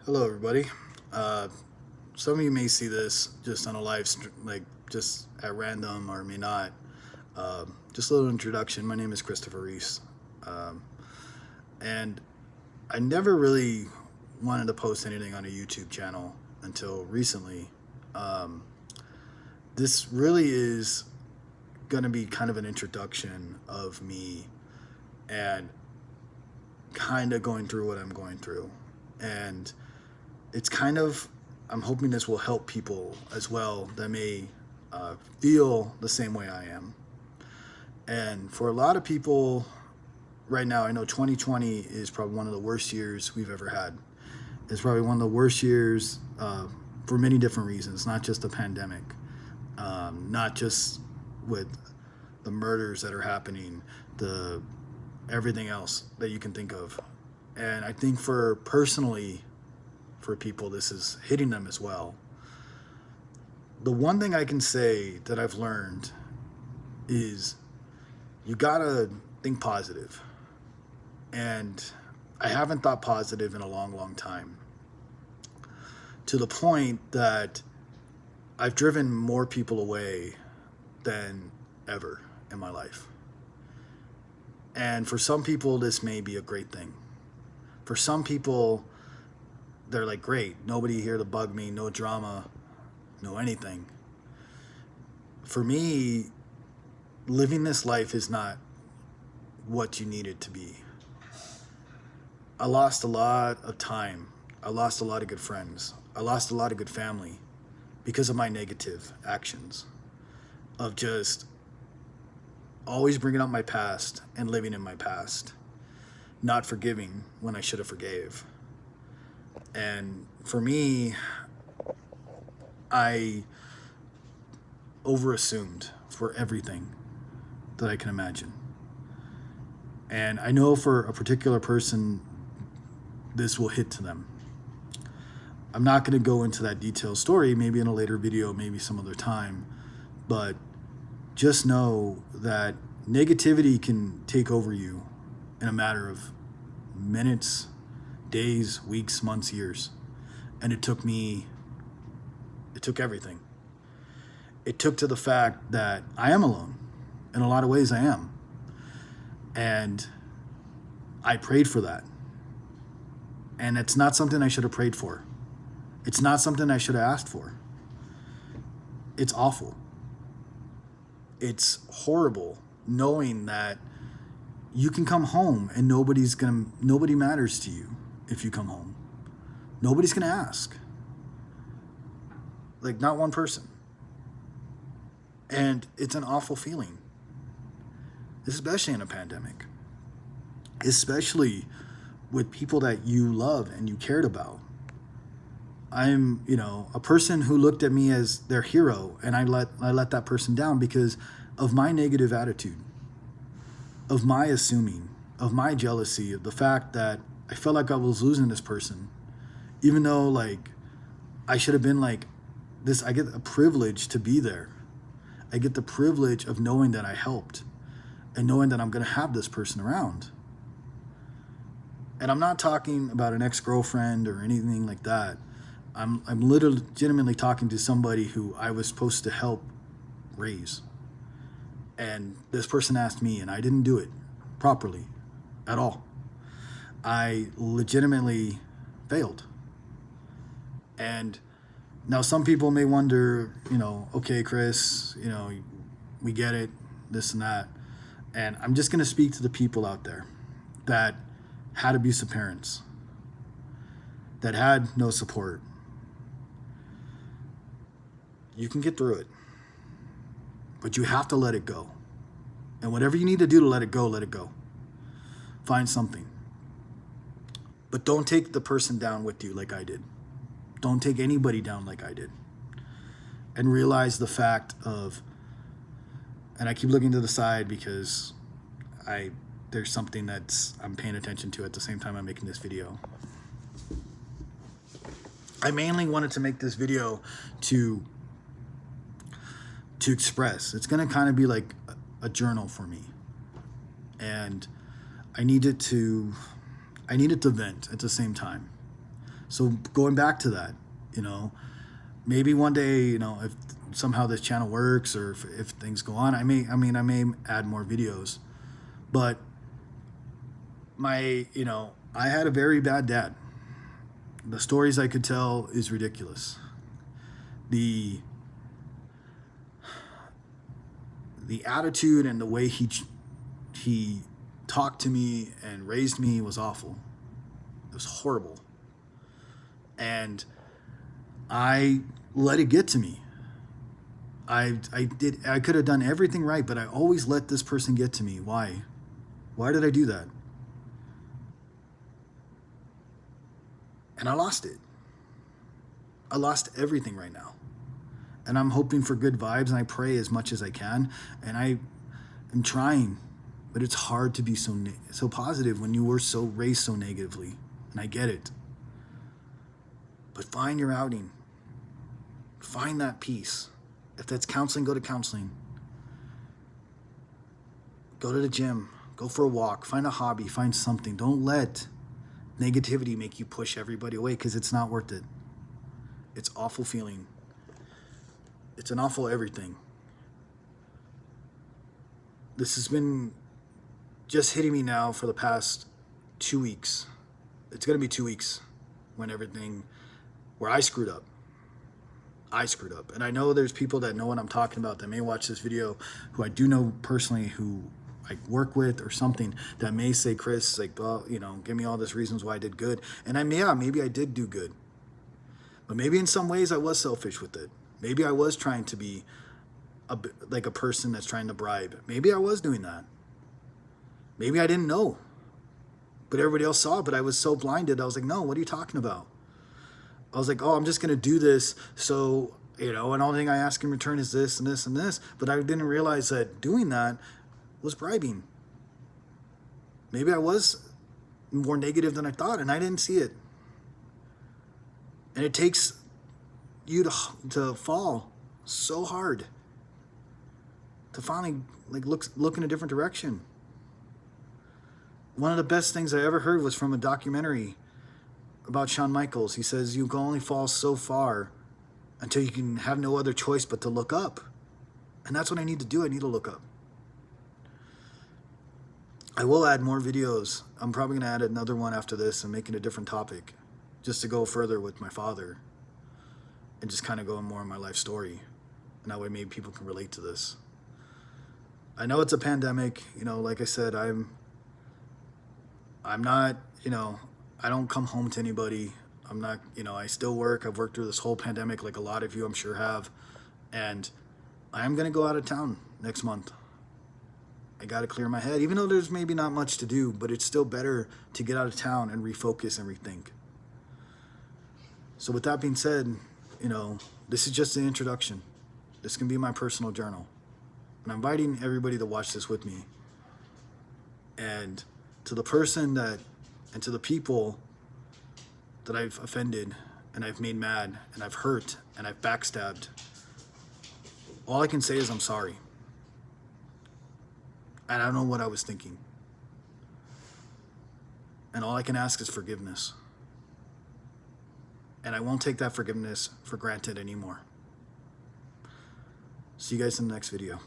Hello, everybody. Uh, some of you may see this just on a like just at random, or may not. Just a little introduction. My name is Christopher Reese, um, and I never really wanted to post anything on a YouTube channel until recently. Um, this really is going to be kind of an introduction of me and kind of going through what I'm going through, and it's kind of, I'm hoping this will help people as well that may feel the same way I am. And for a lot of people right now, I know 2020 is probably one of the worst years we've ever had. It's probably one of the worst years for many different reasons, not just the pandemic, not just with the murders that are happening, the everything else that you can think of. And I think for personally, for people, this is hitting them as well. The one thing I can say that I've learned is you gotta think positive. And I haven't thought positive in a long, long time. To the point that I've driven more people away than ever in my life. And for some people, this may be a great thing. For some people, they're like, great, nobody here to bug me, no drama, no anything. For me, living this life is not what you need it to be. I lost a lot of time. I lost a lot of good friends. I lost a lot of good family because of my negative actions of just always bringing up my past and living in my past, not forgiving when I should have forgave. And for me, I overassumed for everything that I can imagine. And I know for a particular person, this will hit to them. I'm not going to go into that detailed story, maybe in a later video, maybe some other time, but just know that negativity can take over you in a matter of minutes, days, weeks, months, years. And it took everything. It took to the fact that I am alone. In a lot of ways, I am. And I prayed for that. And it's not something I should have prayed for. It's not something I should have asked for. It's awful. It's horrible knowing that you can come home and nobody matters to you if you come home. Nobody's gonna ask. Like, not one person. And it's an awful feeling, especially in a pandemic, especially with people that you love and you cared about. I'm, a person who looked at me as their hero, and I let that person down because of my negative attitude, of my assuming, of my jealousy, of the fact that I felt like I was losing this person, even though like I should have been like this. I get a privilege to be there. I get the privilege of knowing that I helped and knowing that I'm going to have this person around. And I'm not talking about an ex-girlfriend or anything like that. I'm legitimately talking to somebody who I was supposed to help raise. And this person asked me, and I didn't do it properly at all. I legitimately failed. And now some people may wonder, okay, Chris, we get it, this and that. And I'm just going to speak to the people out there that had abusive parents, that had no support. You can get through it, but you have to let it go. And whatever you need to do to let it go, let it go. Find something. But don't take the person down with you like I did. Don't take anybody down like I did. And realize the fact of, and I keep looking to the side because there's something I'm paying attention to at the same time I'm making this video. I mainly wanted to make this video to express. It's going to kind of be like a journal for me. And I needed to vent at the same time. So going back to that, you know, maybe one day, you know, if somehow this channel works or if things go on, I may add more videos. But you know, I had a very bad dad. The stories I could tell is ridiculous. The attitude and the way he talked to me and raised me was awful. It was horrible. And I let it get to me. I could have done everything right, but I always let this person get to me. Why? Why did I do that? And I lost it. I lost everything right now. And I'm hoping for good vibes, and I pray as much as I can. And I am trying, but it's hard to be so positive when you were raised so negatively. And I get it. But find your outing. Find that peace. If that's counseling, go to counseling. Go to the gym. Go for a walk. Find a hobby. Find something. Don't let negativity make you push everybody away, because it's not worth it. It's awful feeling. It's an awful everything. This has been just hitting me now for the past 2 weeks. It's going to be 2 weeks where I screwed up. And I know there's people that know what I'm talking about that may watch this video, who I do know personally, who I work with or something, that may say, Chris, like, well, you know, give me all these reasons why I did good. And maybe I did do good. But maybe in some ways I was selfish with it. Maybe I was trying to be like a person that's trying to bribe. Maybe I was doing that. Maybe I didn't know. But everybody else saw it, but I was so blinded. I was like, no, what are you talking about? I was like, oh, I'm just going to do this. So, you know, and the only thing I ask in return is this and this and this. But I didn't realize that doing that was bribing. Maybe I was more negative than I thought, and I didn't see it. And it takes you to fall so hard to finally look in a different direction. One of the best things I ever heard was from a documentary about Shawn Michaels. He says you can only fall so far until you can have no other choice but to look up. And that's what I need to do. I need to look up. I will add more videos. I'm probably going to add another one after this and make it a different topic, just to go further with my father and just kind of go more in my life story. And that way maybe people can relate to this. I know it's a pandemic. You know, like I said, I'm not, you know, I don't come home to anybody. I'm not, you know, I still work. I've worked through this whole pandemic like a lot of you I'm sure have. And I am going to go out of town next month. I got to clear my head, even though there's maybe not much to do, but it's still better to get out of town and refocus and rethink. So with that being said, you know, this is just an introduction. This can be my personal journal. And I'm inviting everybody to watch this with me. And to the person and to the people that I've offended and I've made mad and I've hurt and I've backstabbed, all I can say is I'm sorry. And I don't know what I was thinking. And all I can ask is forgiveness. And I won't take that forgiveness for granted anymore. See you guys in the next video.